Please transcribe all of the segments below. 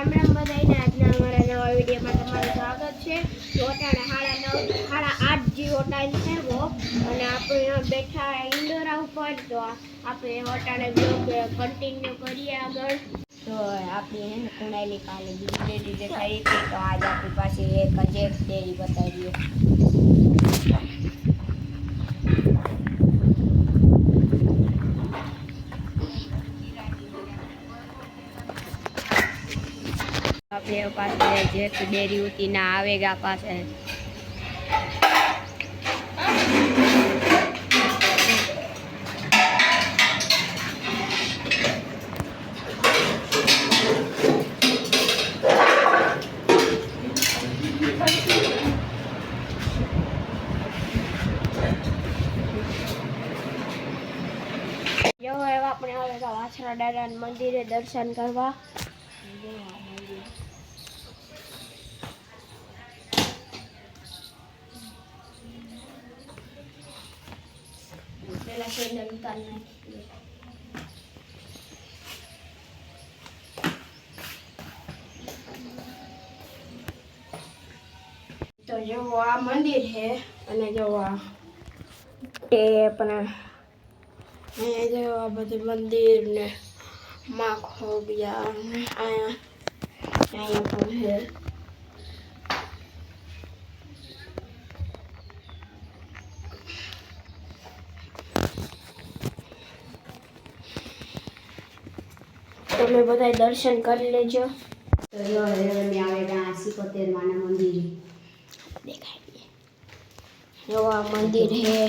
રામ રામ બધાઈને આજના અમારા નવા વિડીયોમાં તમારું સ્વાગત છે. જોટાણે 9:30 જેવો ટાઈમ થયો અને આપણે બેઠા ઇન્ડોરા ઉપર. તો આપણે હોટાણે બ્લોગ કન્ટિન્યુ કરીએ આગળ. તો આપણી હે ને કુણાયેલી કાલે બીજી ડેરી દેખાઈ હતી, તો આજ આપણી પાસે એક ડેરી બતાવીએ. अपने पास जे डेरी होती ना आवेगा पास है। जो है अपने आवेगा वाछड़ा दादा मंदिर दर्शन करवा। पहला कैंडल उतारना है। तो जो आ मंदिर है અને જો આ ટેપ ને અહીંયા જો આ બધું મંદિર ને માખો ગયા ને અહીંયા પણ છે. તમે બધા દર્શન કરી લેજો. તો જો હવે આવેગા 70 માના મંદિર દેખાય. जो आ मंदिर है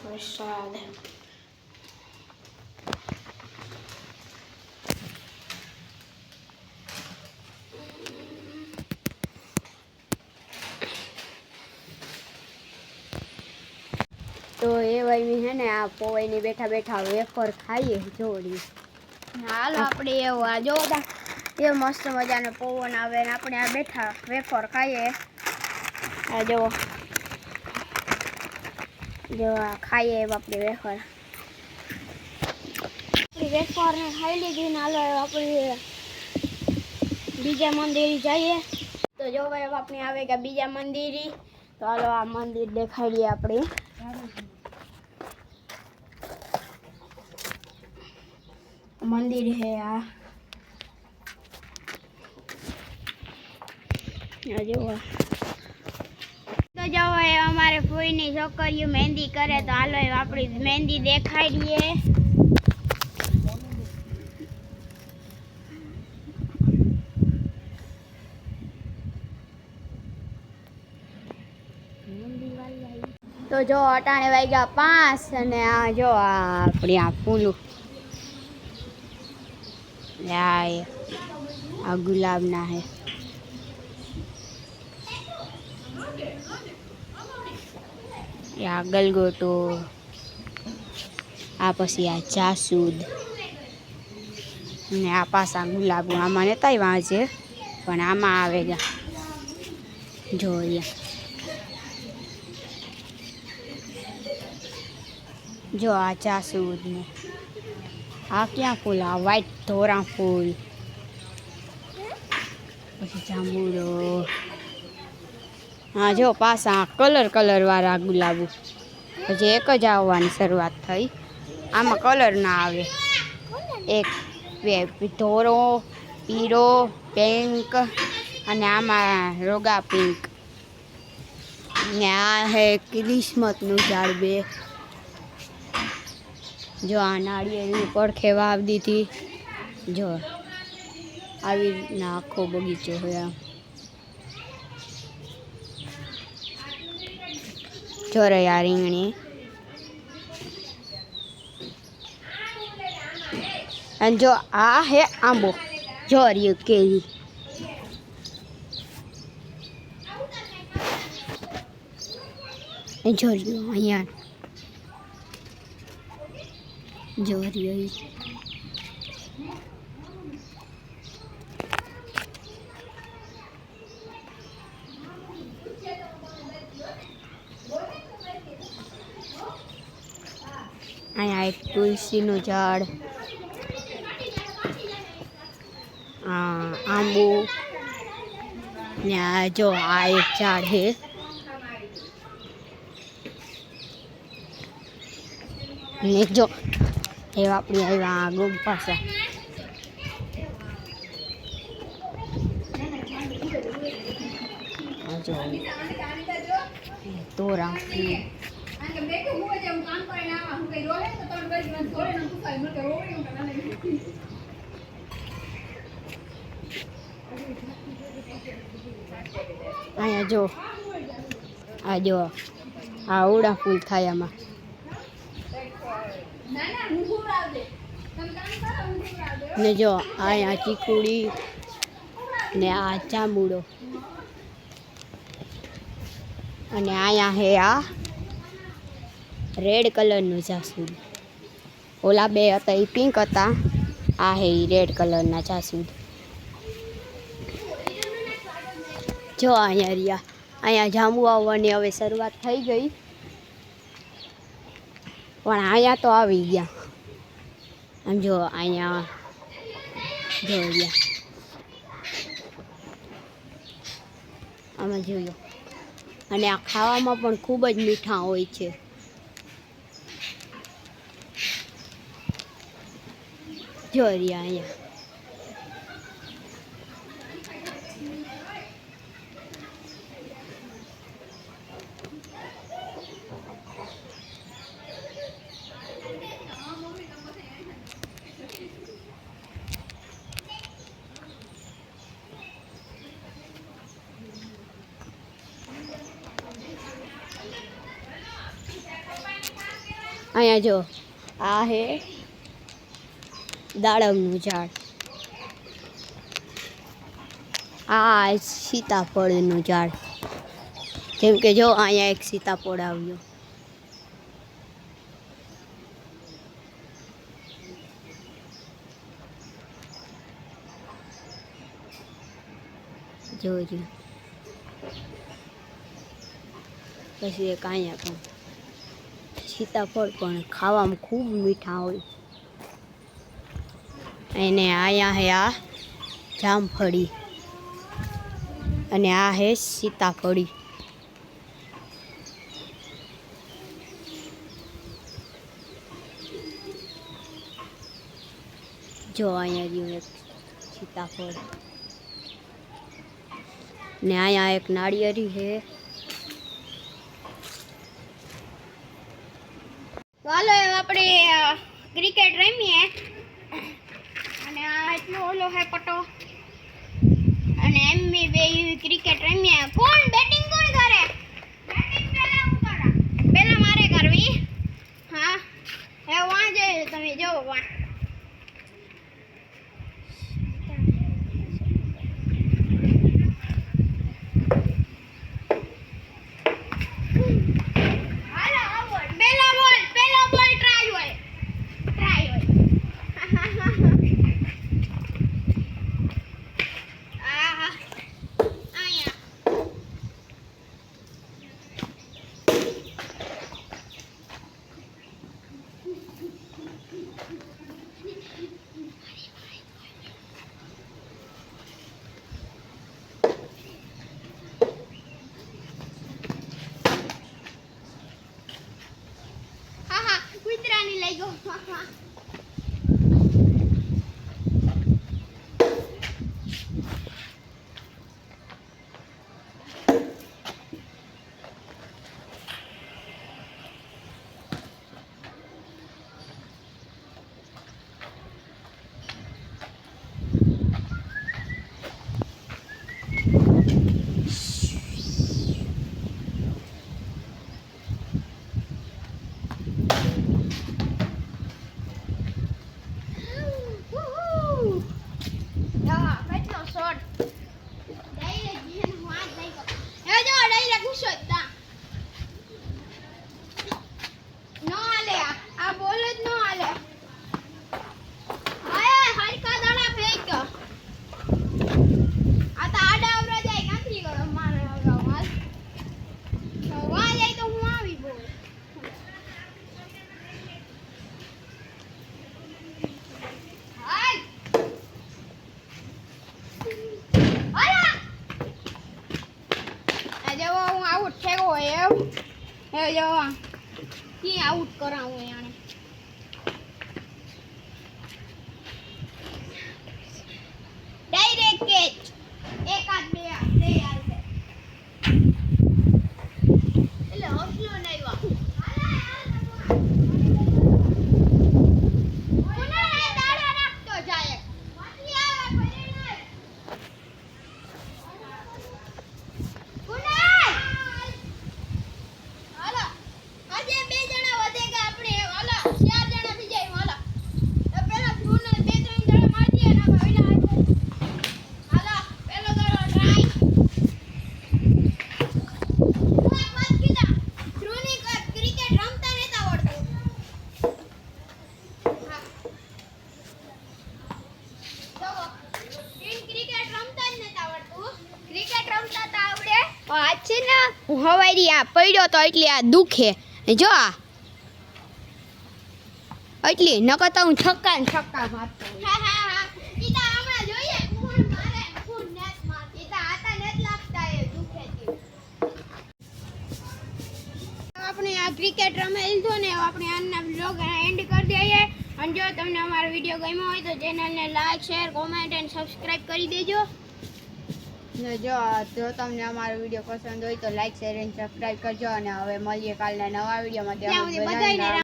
प्रसाद तो ये भाई है ने आ पोई ने बैठा बैठा वेफर खाइए जोड़ी. हालो આપણે એવું આ જો ये मस्त मजानो पवन आवे ने अपने आ बैठा वेफर खाइए. आ जो खाइए अपनी वेफर ने खाई लीधी ने हालो अपनी बीजा मंदिर जाइए. तो जो भाई अपने आवेगा बीजा मंदिर. तो हालो आ मंदिर देखाड़िए. अपने मंदिर है आ जो. तो जो है हमारे फूईनी छोकरियों मेहंदी करे. तो हालो अपनी मेहंदी देखाड़िए. तो जो अटाणे वाग्या 5 અને આ જો આપણી આ ફૂલું आ गुलाब ना है. या गलगोटो आ पछी आ जासूद ने आ पासा गुलाब. आमा नता वांचे पण आमा आवेगा जो. जो आ जासूद ने आ क्या फूल आ व्हाइट धोरा फूल પછી જાંબુડો. હા જો પાછા કલર કલર વાળા ગુલાબ પછી એક જ આવવાની શરૂઆત થઈ. આમાં કલર ના આવે. એક બે ધોરો પીળો પિંક અને આમાં રોગા પિંક ને આ હે ક્રિસમસનું ઝાડ. બે જો આ નાળિયેરની પડખે વાવ દીધી. જો આવી રીતના આખો બગીચો હોય. જોરયા રીંગણી અને જો આ હે આંબો. જોર્યું કેરી જોર્યું અહીંયા જોર્યું. અહીંયા એક તુલસીનું ઝાડ આંબો ને આ જો આ એક ઝાડ છે ને જો એ આપણી આવ્યા ગોમ પાસે જો તોરા અહીંયા જો આ જો આવડા ફૂલ થાય આમાં ને જો અહીંયા ચીકુડી ને આ જાંબુડો અને અહીંયા હે આ રેડ કલરનું જાસૂદ ઓલા બે હતા એ પિંક હતા આ હે એ રેડ કલરના જાસૂદ જો અહીંયા રહ્યા અહીંયા જાંબુ આવવાની હવે શરૂઆત થઈ ગઈ પણ અહીંયા તો આવી ગયા આમ જો અહીંયા જો રહ્યા આમાં જોયો અને આ ખાવામાં પણ ખૂબ જ મીઠા હોય છે જો રહ્યા અહીંયા અહીંયા જો આ હે દાડમનું ઝાડ આ સીતાફળનું ઝાડ જેમ કે જો અહીંયા એક સીતાફળ આવ્યો જોજો પછી એક અહીંયા પણ સીતાફળ પણ ખાવામાં ખૂબ મીઠા હોય અને અહીંયા હે આ જામફળી અને આ હે સીતાફળી જો અહીંયા રહ્યું એક સીતાફળ ને અહીંયા એક નાળિયેરી છે ચાલો આપણે ક્રિકેટ રમીએ અને આ એટલો ઓલો હે પટો અને એમ બી બે ક્રિકેટ રમીએ કોણ બેટિંગ કોણ કરે બેટિંગ પહેલા હું કરા પહેલા મારે કરવી હા એ વાં જઈ તમે જો વાં એવું હે જો કી આઉટ કરાવું યાને ડાયરેક્ટ કેચ એકાદ બે બે આવશે એટલે હસલો નહીં વા છે ને હું હવારી આ પડ્યો તો એટલે આ દુખે જો આ એટલી નકર તો હું છક્કા ને છક્કા મારતો હા હા હા ઈતા હમણાં જોઈએ કોણ મારે કોણ નેટ માર ઈતા આતા નેટ લાગતા એ દુખે છે આપણે આ ક્રિકેટ રમે લીધો ને આપણે આજના વ્લોગ એન્ડ કરી દઈએ અને જો તમને અમારો વિડિયો ગમ્યો હોય તો ચેનલને like share comment and subscribe કરી દેજો ને જો તમને અમારો વિડીયો પસંદ હોય તો લાઈક શેર અને સબસ્ક્રાઈબ કરજો અને હવે મળીએ કાલના નવા વિડીયોમાં. ત્યાં સુધી બધાયને